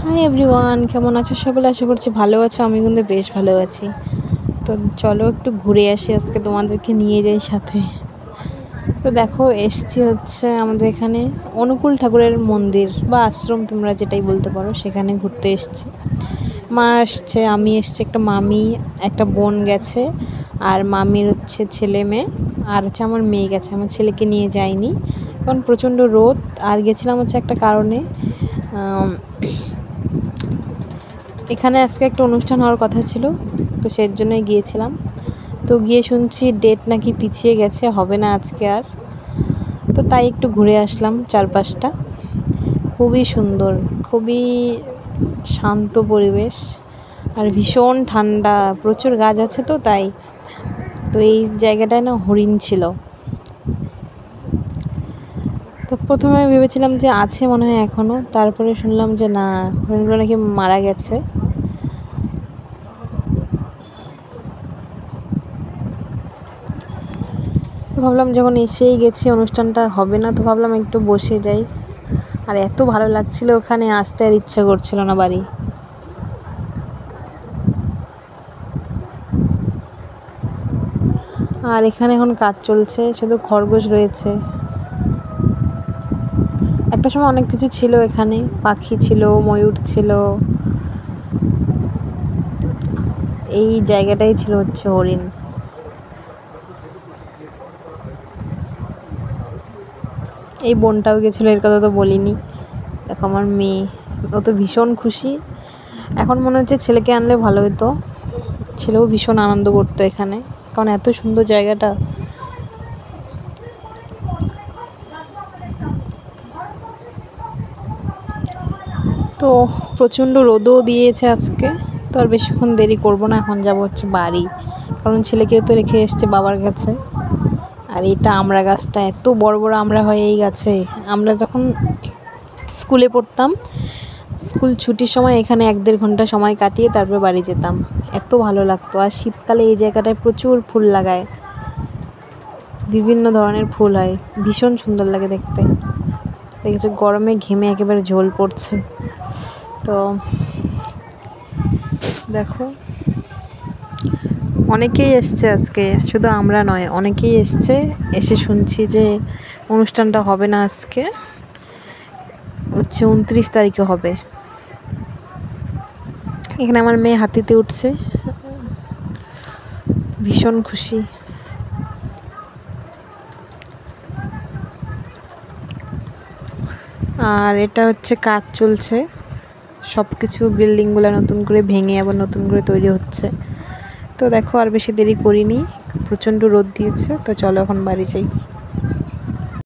Hi everyone, কেমন আছো সবাই? আশা করছি ভালো আছো। আমি কিন্তু বেশ ভালো আছি। তো চলো একটু ঘুরে আসি, আজকে তোমাদেরকে নিয়ে যাই সাথে। তো দেখো, এসছি হচ্ছে আমাদের এখানে অনুকূল ঠাকুরের মন্দির বা আশ্রম, তোমরা যেটাই বলতে পারো, সেখানে ঘুরতে এসছি। মা আসছে, আমি এসছি, একটা মামি, একটা বোন গেছে, আর মামির হচ্ছে ছেলে মেয়ে, আর হচ্ছে আমার মেয়ে গেছে। আমার ছেলেকে নিয়ে যাইনি, কারণ প্রচণ্ড রোদ। আর গেছিলাম হচ্ছে একটা কারণে, এখানে আজকে একটা অনুষ্ঠান হওয়ার কথা ছিল, তো সেই জন্যই গিয়েছিলাম। তো গিয়ে শুনছি ডেট নাকি পিছিয়ে গেছে, হবে না আজকে আর। তো তাই একটু ঘুরে আসলাম চারপাশটা। খুবই সুন্দর, খুবই শান্ত পরিবেশ, আর ভীষণ ঠান্ডা, প্রচুর গাছ আছে তো তাই। তো এই জায়গাটায় না হরিণ ছিল। তো প্রথমে ভেবেছিলাম যে আছে মনে হয় এখনও, তারপরে শুনলাম যে না, হরিণগুলো নাকি মারা গেছে। ভাবলাম যখন এসেই গেছি, অনুষ্ঠানটা হবে না, তো ভাবলাম একটু বসে যাই। আর এত ভালো লাগছিল ওখানে, আসতে আর ইচ্ছা করছিল না বাড়ি। আর এখানে এখন কাজ চলছে, শুধু খরগোশ রয়েছে। একটা সময় অনেক কিছু ছিল এখানে, পাখি ছিল, ময়ূর ছিল। এই জায়গাটাই ছিল হচ্ছে হরিণ। এই বোনটাও গেছিলো, এর কথা তো বলিনি। দেখো আমার মেয়ে, ও তো ভীষণ খুশি। এখন মনে হচ্ছে ছেলেকে আনলে ভালো হতো, ছেলেও ভীষণ আনন্দ করতো এখানে, কারণ এত সুন্দর জায়গাটা। তো প্রচণ্ড রোদও দিয়েছে আজকে, তো আর বেশিক্ষণ দেরি করব না, এখন যাব হচ্ছে বাড়ি, কারণ ছেলেকেও তো রেখে এসছে বাবার কাছে। আর এটা আমড়া গাছটা, এত বড় বড় আমড়া হয় এই গাছে। আমরা যখন স্কুলে পড়তাম, স্কুল ছুটির সময় এখানে 1-1.5 ঘন্টা সময় কাটিয়ে তারপর বাড়ি যেতাম। এত ভালো লাগতো। আর শীতকালে এই জায়গাটায় প্রচুর ফুল লাগায়, বিভিন্ন ধরনের ফুল হয়, ভীষণ সুন্দর লাগে দেখতে। দেখেছো, গরমে ঘেমে একেবারে ঝোল পড়ছে। তো দেখো, অনেকেই এসছে আজকে, শুধু আমরা নয়, অনেকেই এসছে। এসে শুনছি যে অনুষ্ঠানটা হবে না আজকে, হচ্ছে 29 তারিখে হবে। এখানে আমার মেয়ে হাতিতে উঠছে, ভীষণ খুশি। আর এটা হচ্ছে কাজ চলছে, সব কিছু বিল্ডিংগুলো নতুন করে ভেঙে আবার নতুন করে তৈরি হচ্ছে। তো দেখো, আর বেশি দেরি করিনি, প্রচণ্ড রোদ দিয়েছে। তো চলো এখন বাড়ি যাই।